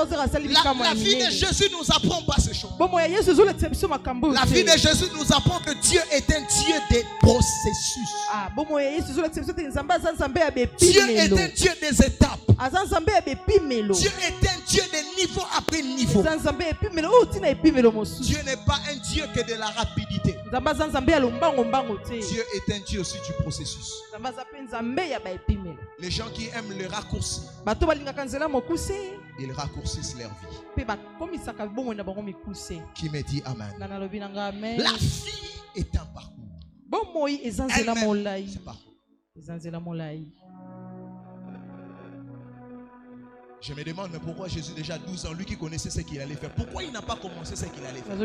La vie de Jésus nous apprend pas ces choses. La vie de Jésus nous apprend que Dieu est un Dieu des processus. Dieu est un Dieu des étapes. Dieu est un Dieu de niveau après niveau. Dieu n'est pas un Dieu que de la rapidité. Dieu est un Dieu aussi du processus. Les gens qui aiment le raccourci, ils raccourcissent leur vie. Qui me dit amen? La vie est un parcours. Elle-même, c'est parcours. Je me demande, mais pourquoi Jésus, déjà 12 ans, lui qui connaissait ce qu'il allait faire, pourquoi il n'a pas commencé ce qu'il allait faire?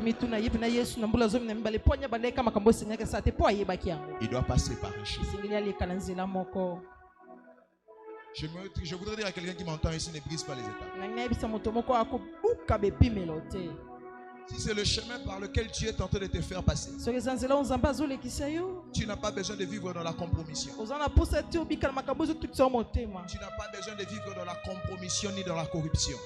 Il doit passer par un chemin. Je voudrais dire à quelqu'un qui m'entend ici, ne brise pas les étapes. Si c'est le chemin par lequel Dieu est en train de te faire passer, tu n'as pas besoin de vivre dans la compromission. Tu n'as pas besoin de vivre dans la compromission ni dans la corruption.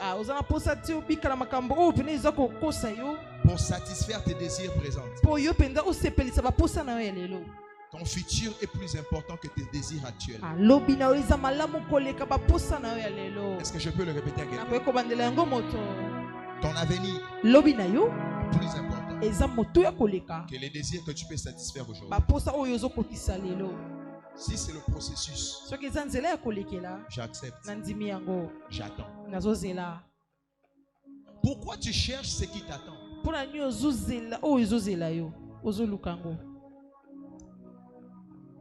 Pour satisfaire tes désirs présents. Ton futur est plus important que tes désirs actuels. Est-ce que je peux le répéter à quelqu'un? Ton avenir est plus important que les désirs que tu peux satisfaire aujourd'hui. Si c'est le processus, j'accepte. J'attends. Pourquoi tu cherches ce qui t'attend?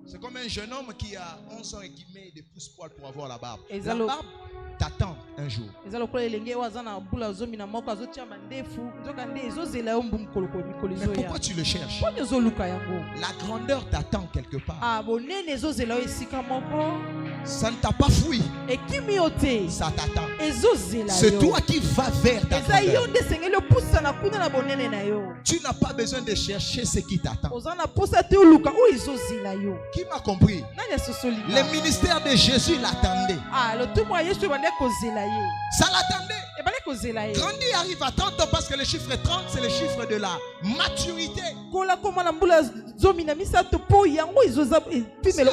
C'est comme un jeune homme qui a 11 ans et qui met des pouces-poils pour avoir la barbe. La barbe t'attend un jour. Mais pourquoi tu le cherches? La grandeur t'attend quelque part. Ça ne t'a pas fouillé. Ça t'attend. C'est toi qui vas vers ta grandeur. Tu n'as pas besoin de chercher ce qui t'attend. Qui m'a compris? Le ministère de Jésus l'attendait. Ça l'attendait. Quand il arrive à 30 ans, parce que le chiffre 30, c'est le chiffre de la maturité. C'est un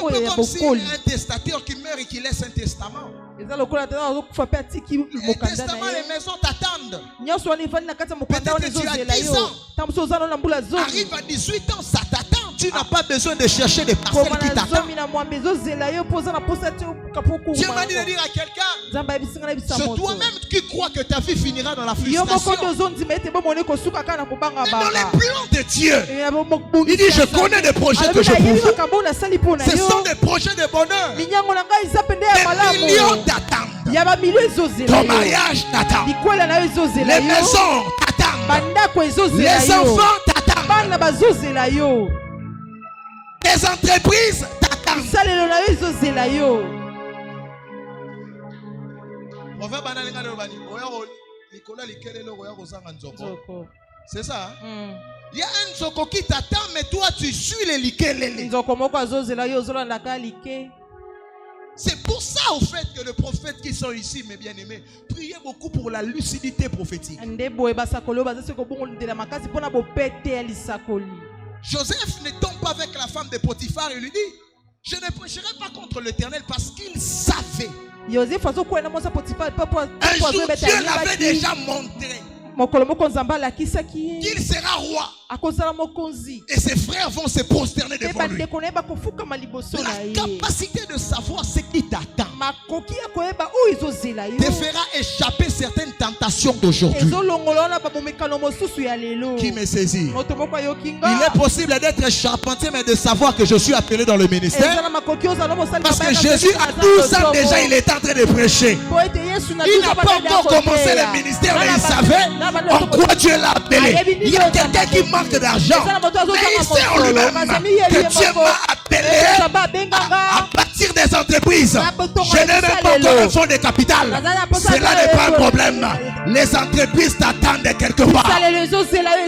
peu comme si un testateur qui meurt et qui laisse un testament. Le testament, les maisons t'attendent. Peut-être que tu as 10 ans. Arrive à 18 ans, ça t'attend. Tu n'as pas besoin de chercher des parcelles qui t'attendent. Dieu m'a dit de dire à quelqu'un, c'est toi-même qui crois que ta vie finira dans la frustration. Mais dans les plans de Dieu, il dit, je connais des projets que je pour vous. Ce sont des projets de bonheur. Des millions t'attendent. Ton mariage t'attend. Les maisons t'attendent. Les enfants t'attendent. Les entreprises t'attendent. C'est ça, hein? Il y a un Nzoko qui t'attend, mais toi tu suis les likelele. C'est pour ça au fait que les prophètes qui sont ici, mes bien-aimés, priez beaucoup pour la lucidité prophétique. Joseph ne tombe pas avec la femme de Potiphar et lui dit, je ne prêcherai pas contre l'Éternel parce qu'il savait. Un jour Dieu l'avait déjà montré qu'il sera roi. Et ses frères vont se prosterner devant lui. La capacité de savoir ce qui t'attend te fera échapper certaines tentations d'aujourd'hui. Qui me saisit? Il est possible d'être charpentier mais de savoir que je suis appelé dans le ministère. Parce que Jésus à 12 ans déjà il est en train de prêcher. Il n'a pas encore commencé le ministère mais il savait en quoi Dieu l'a appelé. Il y a quelqu'un qui manque d'argent, mais il sait en lui-même que Dieu m'a appelé à bâtir des entreprises. Je n'ai même pas encore un fonds de capital. Cela n'est pas un problème. Les entreprises t'attendent quelque part.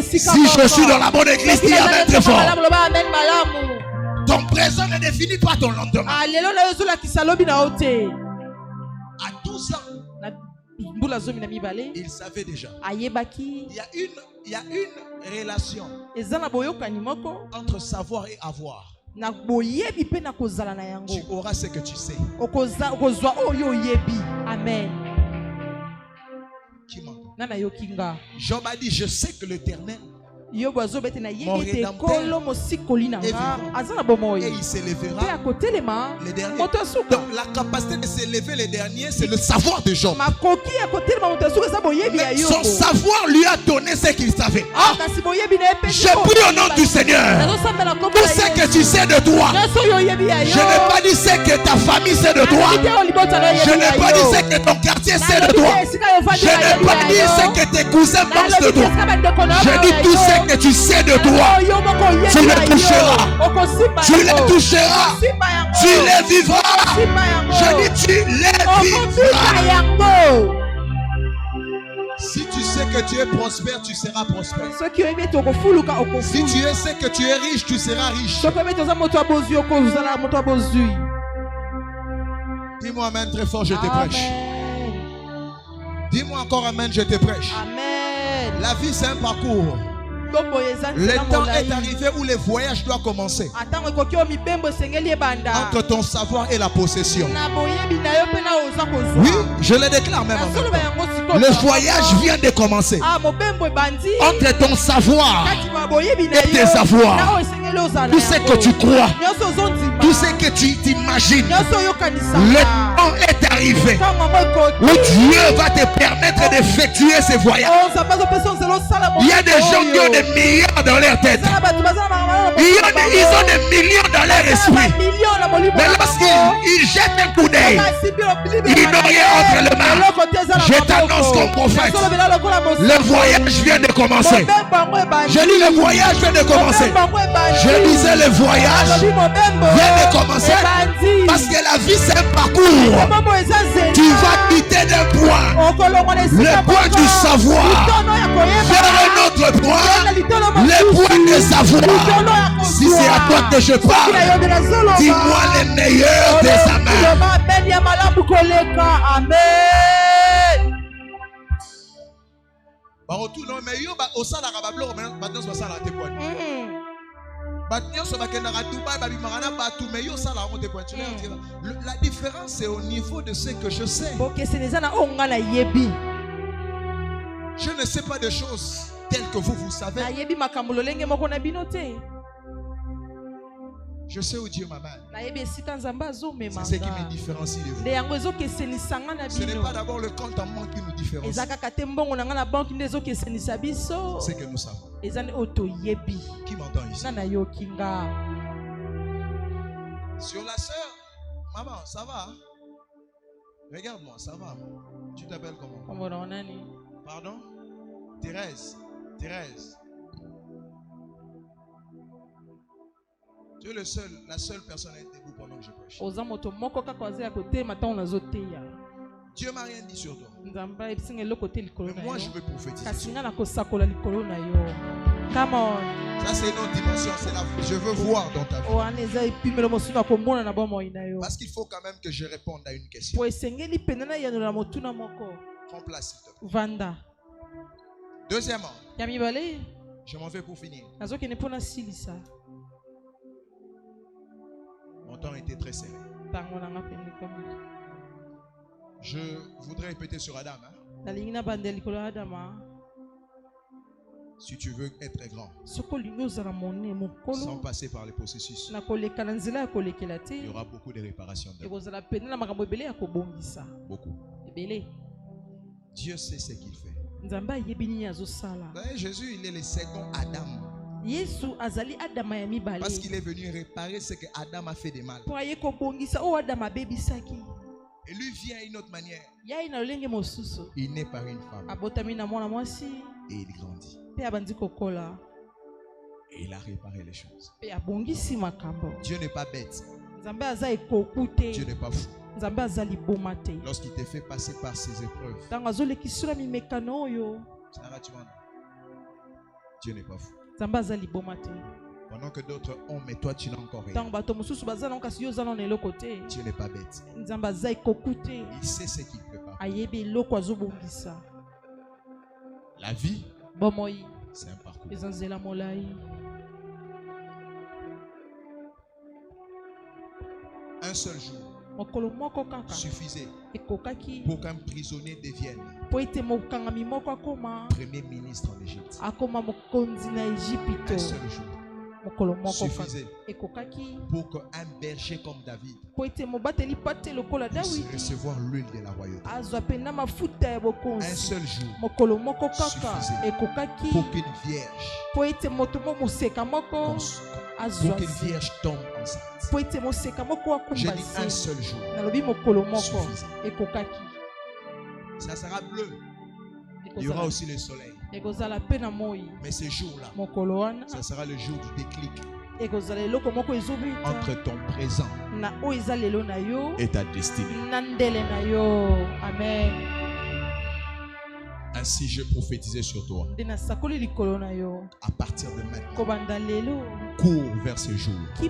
Si je suis dans la bonne église, dis amen très fort. Ton présent ne définit pas ton lendemain. À 12 ans, Il savait déjà. Il y a une relation entre savoir et avoir. Tu auras ce que tu sais. Amen. Qui m'entend? Job a dit, je sais que l'Éternel, mon Rédempteur, et il s'élèvera les derniers. Donc la capacité de s'élever les derniers, c'est le savoir de Job. Mais son savoir lui a donné ce qu'il savait. Je prie au nom du Seigneur. Tout ce que tu sais de toi. Je n'ai pas dit ce que ta famille sait de toi. Je n'ai pas dit ce que ton quartier sait de toi. Je n'ai pas dit ce que tes cousins pensent de toi. Je dis tout ce que tu sais de toi. Tu les toucheras. Tu les toucheras. Tu les vivras. Je dis tu les vivras. Si tu sais que tu es prospère, tu seras prospère. Si tu sais que tu es riche, tu seras riche. Dis-moi amen très fort, je te prêche. Dis-moi encore amen, je te prêche. Amen. La vie c'est un parcours. Le temps est arrivé où le voyage doit commencer. Entre ton savoir et la possession. Oui, je le déclare même. Le voyage vient de commencer. Entre ton savoir et tes avoirs. Tout ce que tu crois, tout ce que tu t'imagines, le temps est arrivé où Dieu va te permettre d'effectuer ce voyage. Il y a des gens qui ont des milliards dans leur tête. Ils ont des millions dans leur esprit. Mais lorsqu'ils jettent un coup d'œil, ils n'ont rien entre les mains. Je t'annonce comme prophète, le voyage vient de commencer. Je dis le voyage vient de commencer. Je disais le voyage vient de commencer. Parce que la vie c'est un parcours. Tu vas quitter d'un point, le point du savoir, vers un autre point, le point de savoir. Si c'est à toi que je parle, dis-moi les meilleurs des amants. Amen. La différence c'est au niveau de ce que je sais. Je ne sais pas de choses telles que vous savez. Je sais où Dieu m'amène. C'est ce qui me différencie de vous. Ce n'est pas d'abord le compte en banque qui nous différencie. C'est que nous savons. Qui m'entend ici? Sur la sœur, maman, ça va? Regarde-moi, ça va? Tu t'appelles comment? Pardon? Thérèse. Thérèse. Tu es la seule personne à être debout pendant que je prêche. Dieu m'a rien dit sur toi. Mais moi je veux prophétiser sur toi. Come on. Ça c'est une autre dimension. Je veux voir dans ta vie. Parce qu'il faut quand même que je réponde à une question. Prends place s'il te plaît. Vanda. Deuxièmement, je m'en vais pour finir. Mon temps était très serré. Je voudrais répéter sur Adam. Si tu veux être grand, sans passer par les processus, il y aura beaucoup de réparations. Beaucoup. Dieu sait ce qu'il fait. Jésus, il est le second Adam. Parce qu'il est venu réparer ce que Adam a fait de mal. Et lui vient à une autre manière. Il naît par une femme. Et il grandit. Et il a réparé les choses. Dieu n'est pas bête. Dieu n'est pas fou. Lorsqu'il te fait passer par ces épreuves, Dieu n'est pas fou. Pendant que d'autres ont, mais toi tu n'as encore rien. Dieu n'est pas bête. Il sait ce qu'il prépare. La vie, c'est un parcours. Un seul jour suffisait pour qu'un prisonnier devienne premier ministre en Égypte. Un seul jour suffisait pour qu'un berger comme David puisse recevoir l'huile de la royauté. Un seul jour suffisait pour qu'une vierge tombe enceinte. J'ai dit un seul jour suffisait. Ça sera bleu. Il y aura aussi le soleil. Mais ce jour-là, ça sera le jour du déclic entre ton présent et ta destinée. Amen. Ainsi, je prophétisais sur toi. À partir de maintenant, cours vers ce jour. Que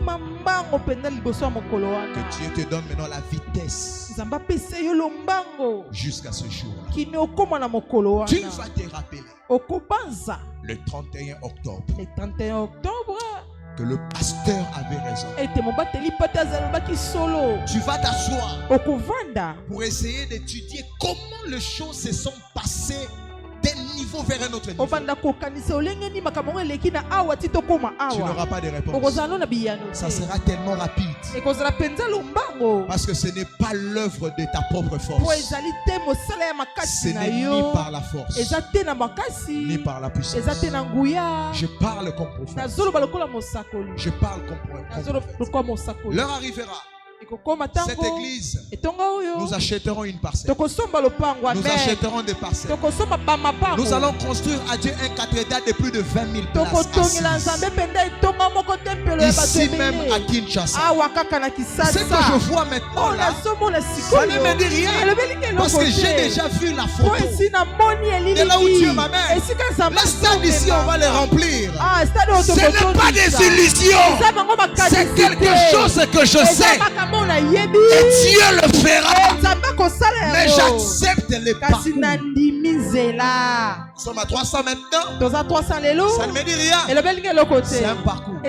Dieu te donne maintenant la vitesse jusqu'à ce jour-là. Tu vas te rappeler le 31 octobre. Que le pasteur avait raison. Tu vas t'asseoir pour essayer d'étudier comment les choses se sont passées d'un niveau vers un autre niveau. Tu n'auras pas de réponse. Ça sera tellement rapide. Parce que ce n'est pas l'œuvre de ta propre force. Ce n'est ni par la force, ni par la puissance. Je parle comme prophète. Je parle comme prophète. L'heure arrivera. Cette église, nous achèterons une parcelle. Nous achèterons des parcelles. Nous allons construire à Dieu un cathédrale de plus de 20 000 places assises. Ici même à Kinshasa. Ce que je vois maintenant là, ça ne me dit rien. Parce que j'ai déjà vu la photo de là où Dieu m'amène. Les stades ici, on va les remplir. Ce n'est pas des illusions. C'est quelque chose que je sais. Et Dieu le fera. Mais j'accepte les parcours. Nous sommes à 300 maintenant. Ça ne me dit rien. C'est un parcours.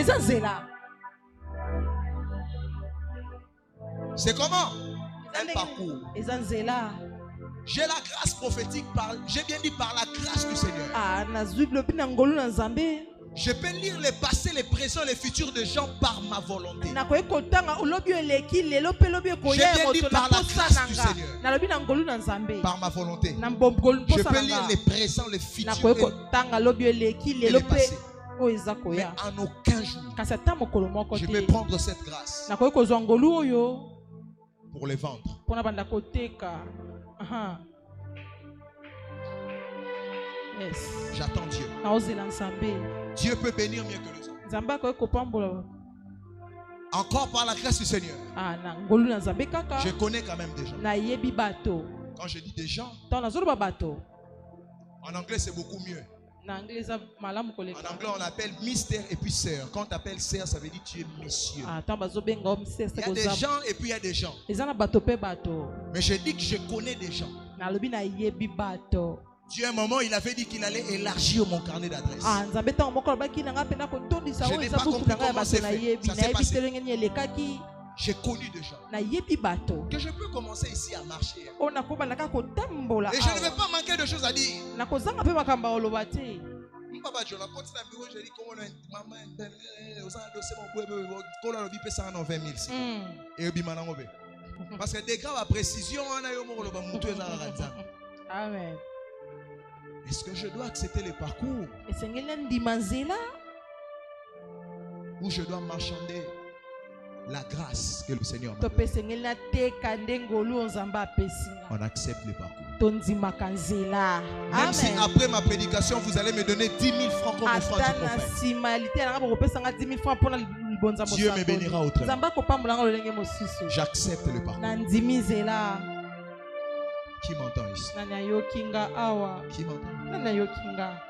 C'est comment? Un parcours. J'ai la grâce prophétique j'ai bien dit par la grâce du Seigneur. Je peux lire les passés, les présents, les futurs de gens par ma volonté. J'ai bien dit par la grâce du Seigneur. Par ma volonté. Je peux lire les présents, les futurs et les passés. Mais en aucun jour, je peux prendre cette grâce pour les vendre. J'attends Dieu. Dieu peut bénir mieux que les autres. Encore par la grâce du Seigneur. Je connais quand même des gens. Quand je dis des gens, en anglais c'est beaucoup mieux. En anglais on appelle mister et puis sœur. Quand tu appelles sœur, ça veut dire tu es monsieur. Il y a des gens et puis il y a des gens. Mais je dis que je connais des gens. Dieu, à un moment, il avait dit qu'il allait élargir mon carnet d'adresses. Je n'ai pas compris comment c'est fait. Ça s'est passé. J'ai connu des gens que je peux commencer ici à marcher. Et je ne vais pas manquer de choses à dire. Parce que des graves précisions, Amen. Est-ce que je dois accepter les parcours ou je dois marchander la grâce que le Seigneur m'a donnée? On accepte les parcours. Même si après ma prédication vous allez me donner 10 000 francs comme offrande du prophète, Dieu me bénira autrement. J'accepte le parcours. Qui m'entend ici? Qui m'entend?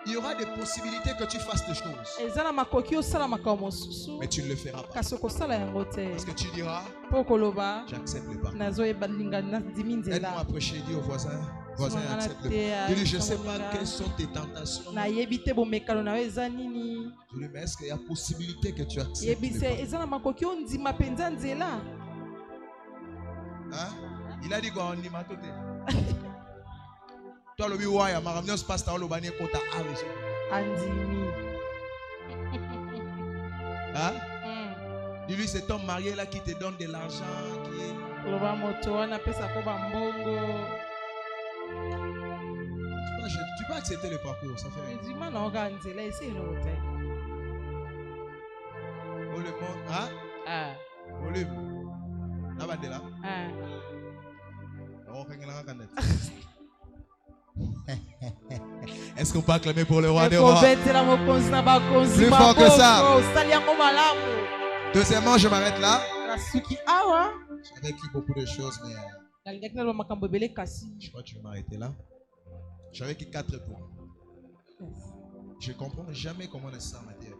Il y aura des possibilités que tu fasses des choses. Mais tu ne le feras pas. Parce que tu diras, j'accepte le pardon. Aide-moi à prêcher, dis au voisin. Voisin, accepte le pardon. Dis, je ne sais pas quelles sont tes tentations. Je lui dis, mais est-ce qu'il y a possibilité que tu acceptes le pardon? Hein? Il a dit quoi? On dit ma côté. Toi, le biwa ya maramnios pasteur le bani kota aviso. Andimi. Hein? Dis-lui, c'est ton marié là qui te donne de l'argent. Tu peux accepter le parcours, ça fait rien. Oh le monde, hein? Oh le monde. Là-bas de là. Est-ce qu'on peut acclamer pour le roi des rois? Plus fort que ça. Deuxièmement, je m'arrête là. J'avais écrit beaucoup de choses, mais je crois que tu vas m'arrêter là. J'avais écrit 4 points. Je ne comprends jamais comment on est ça en matière.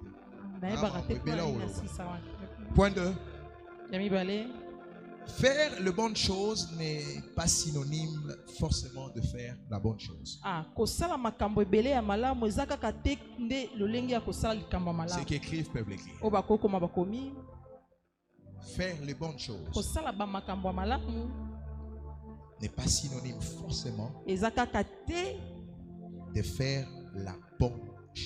Point 2. Faire la bonne chose n'est pas synonyme forcément de faire la bonne chose. Ceux qui écrivent peuvent l'écrire. Faire les bonnes choses n'est pas synonyme forcément de faire la bonne chose.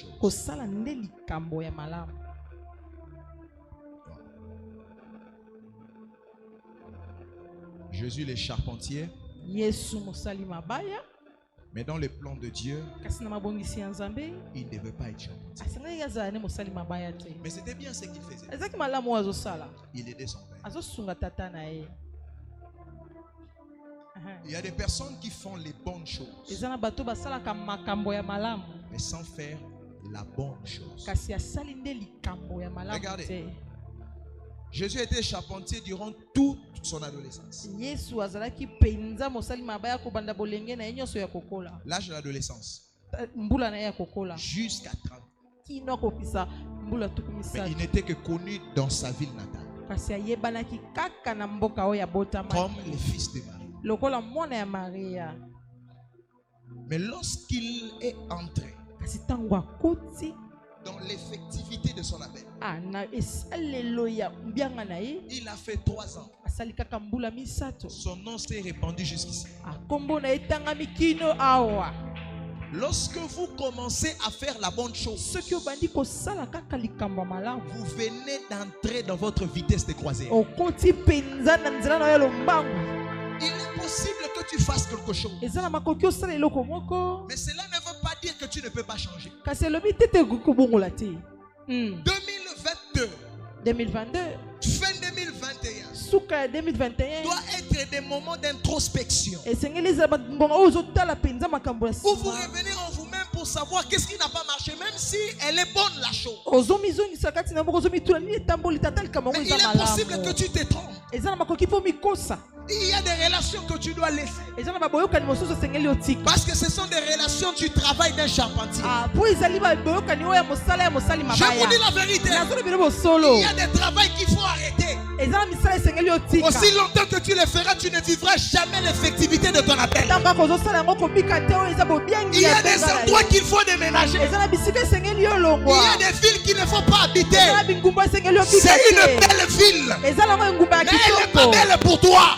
Jésus le charpentier. Mais dans le plan de Dieu, il ne devait pas être charpentier. Mais c'était bien ce qu'il faisait. Il aidait son père. Il y a des personnes qui font les bonnes choses, mais sans faire la bonne chose. Regardez. Jésus était charpentier durant toute son adolescence. L'âge de l'adolescence. Jusqu'à 30. Mais il n'était que connu dans sa ville natale comme le fils de Marie. Mais lorsqu'il est entré dans l'effectivité de son appel, il a fait 3 ans. Son nom s'est répandu jusqu'ici. Lorsque vous commencez à faire la bonne chose, vous venez d'entrer dans votre vitesse de croisière. Il est possible que tu fasses quelque chose, mais cela ne veut pas dire que tu ne peux pas changer. 2022, fin 2021 doit être des moments d'introspection où vous revenez en vous-même pour savoir qu'est-ce qui n'a pas marché, même si elle est bonne la chose. Mais il est possible que tu te trompes. Il y a des relations que tu dois laisser, parce que ce sont des relations du travail d'un charpentier. Je vous dis la vérité, il y a des travails qu'il faut arrêter. Aussi longtemps que tu le feras, tu ne vivras jamais l'effectivité de ton appel. Il y a des endroits qu'il faut déménager. Il y a des villes qu'il ne faut pas habiter. C'est une belle ville, mais elle n'est pas belle pour toi.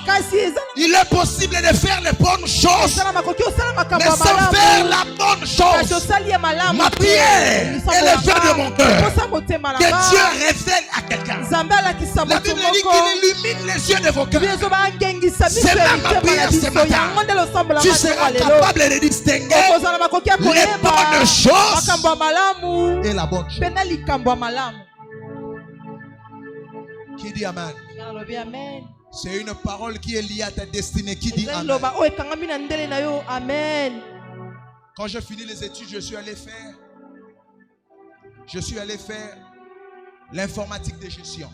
Il est possible de faire les bonnes choses, mais sans faire la bonne chose. Ma prière est le vœu de mon cœur, que Dieu révèle à quelqu'un. La Bible dit qu'il illumine les yeux de vos cœurs. C'est même ma prière ce matin. Tu seras capable de distinguer les bonnes choses et la bonne chose. Qui dit Amen? C'est une parole qui est liée à ta destinée. Qui dit Amen? Quand j'ai fini les études, je suis allé faire l'informatique de gestion.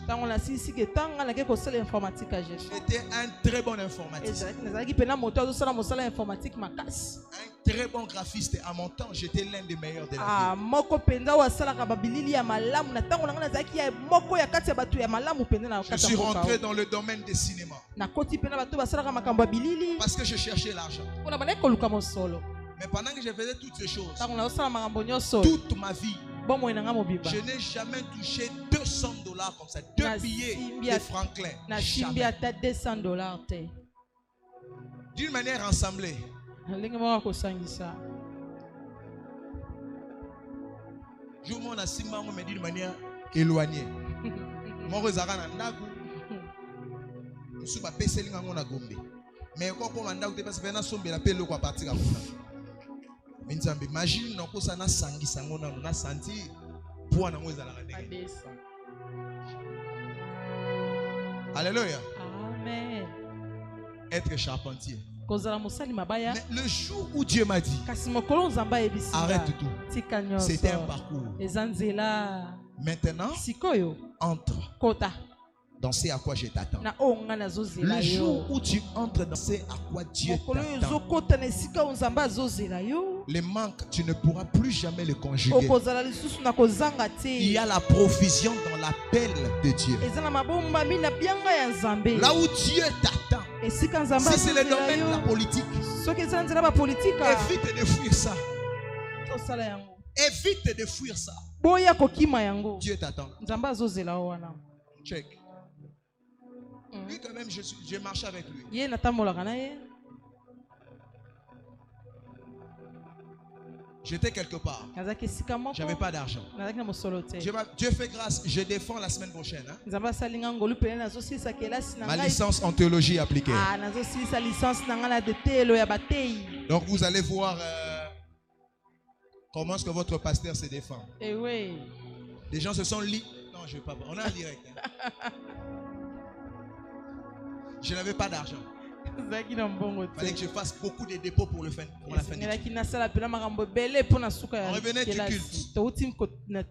J'étais un très bon informaticien. Un très bon graphiste. À mon temps, j'étais l'un des meilleurs de la ville. Je suis rentré dans le domaine des cinémas parce que je cherchais l'argent. Mais pendant que je faisais toutes ces choses, toute ma vie, je n'ai jamais touché $200 comme ça. 2 billets de Franklin. Jamais. D'une manière ensemblée. Je m'en ai mais d'une manière éloignée. Moi, je suis pas passé à Gombe. Mais quand on a fait ça, je suis pas partir à imagine nako sana sangi sango na senti pour na mweza la ndenge. Alléluia. Amen. Être charpentier. Mais le jour où Dieu m'a dit arrête tout, c'était un parcours. Maintenant, entre dans ce à quoi je t'attends. Le jour où tu entres dans ce à quoi Dieu t'attend, les manques, tu ne pourras plus jamais les conjuguer. Il y a la provision dans l'appel de Dieu. Là où Dieu t'attend, si c'est le domaine de la politique, évite de fuir ça. Évite de fuir ça. Dieu t'attend. Check. Lui quand même, je marche avec lui. J'étais quelque part. J'avais pas d'argent. Dieu fait grâce. Je défends la semaine prochaine. Hein? Ma licence en théologie appliquée. Donc vous allez voir comment est-ce que votre pasteur se défend. Les gens se sont Non, je ne veux pas. On est en direct. Hein? Je n'avais pas d'argent. Il fallait que je fasse beaucoup de dépôts pour la fin du culte. On revenait du culte.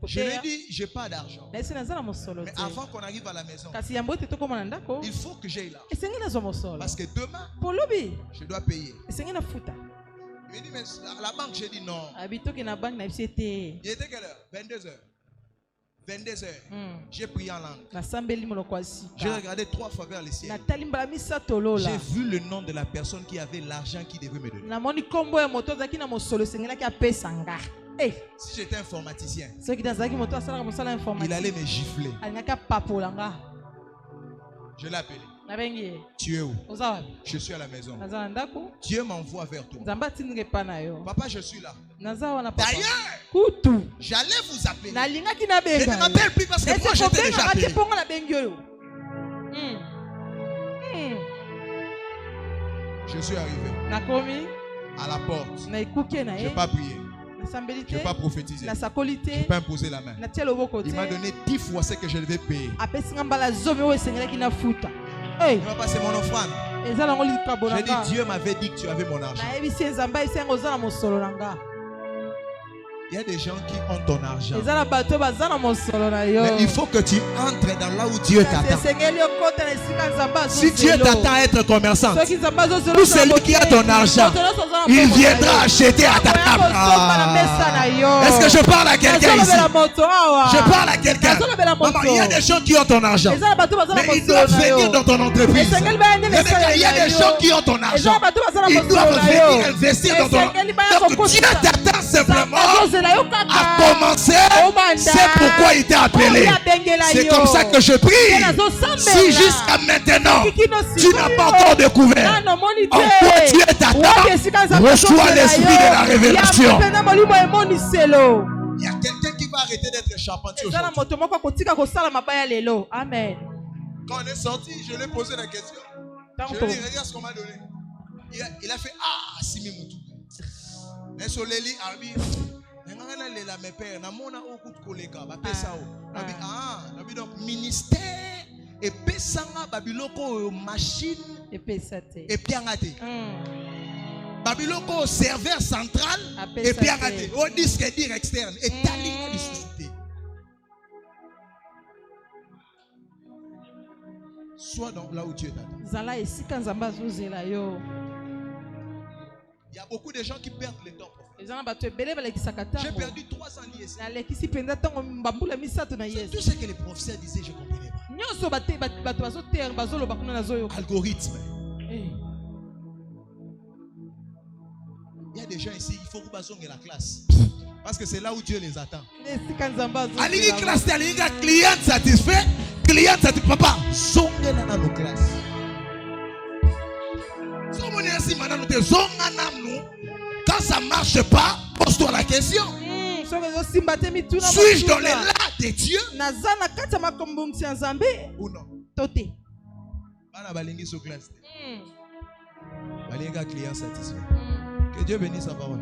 Je lui ai dit, je n'ai pas d'argent. Mais avant qu'on arrive à la maison, il faut que j'aille là. Parce que demain, je dois payer. Il m'a dit, mais à la banque, j'ai dit non. Il était quelle heure? 22h. 22h. J'ai prié en langue. J'ai regardé 3 fois vers le ciel. J'ai vu le nom de la personne qui avait l'argent qui devait me donner. Si j'étais informaticien, il allait me gifler. Je l'ai appelé. Tu es où? Je suis à la maison. Dieu m'envoie vers toi. Papa, je suis là. D'ailleurs, j'allais vous appeler. Je ne m'appelle plus parce que moi j'étais déjà appelé. Je suis arrivé à la porte. Je n'ai pas prié. Je ne vais pas prophétiser. Je ne vais pas imposer la main. Il m'a donné 10 fois ce que je devais payer. Il m'a passé mon offrande. J'ai dit, Dieu m'avait dit que tu avais mon argent. Il y a des gens qui ont ton argent. Mais il faut que tu entres dans là où Dieu t'attend. Si Dieu t'attend à être commerçant, tout celui qui a ton argent, il viendra acheter à ta table. Est-ce que je parle à quelqu'un ici? Je parle à quelqu'un. Maman, il y a des gens qui ont ton argent, mais ils doivent venir dans ton entreprise. Il y a des gens qui ont ton argent, ils doivent venir investir dans ton entreprise. Donc Dieu t'attend simplement à commencer. C'est pourquoi il t'a appelé. C'est comme ça que je prie. Si jusqu'à maintenant tu n'as pas encore découvert en quoi Dieu t'attend, reçois l'esprit de la révélation. Il y a quelqu'un qui va arrêter d'être charpentier aujourd'hui. Amen. Quand on est sorti, je lui ai posé la question. Je lui ai dit, regarde ce qu'on m'a donné. Il a fait Simi Moutou. Mais sur les lits, donc ministère et pesanga babiloko machine et piangate babiloko serveur central et piangate au disque dire externe et talinga di société Sois donc là où Dieu t'attend. Zala esika nzamba azozela yo. Il y a beaucoup de gens qui perdent le temps. J'ai perdu 3 ans ici. C'est tout ce que les professeurs disaient, je ne comprenais pas. Algorithme. Il y a des gens ici, il faut que vous bassonniez la classe. Parce que c'est là où Dieu les attend. Allez, classe, allez, client satisfait. Client satisfait. Papa, zongez dans nos classes. Quand ça ne marche pas, pose-toi la question. Suis-je dans les là de Dieu ou non? Que Dieu bénisse sa parole.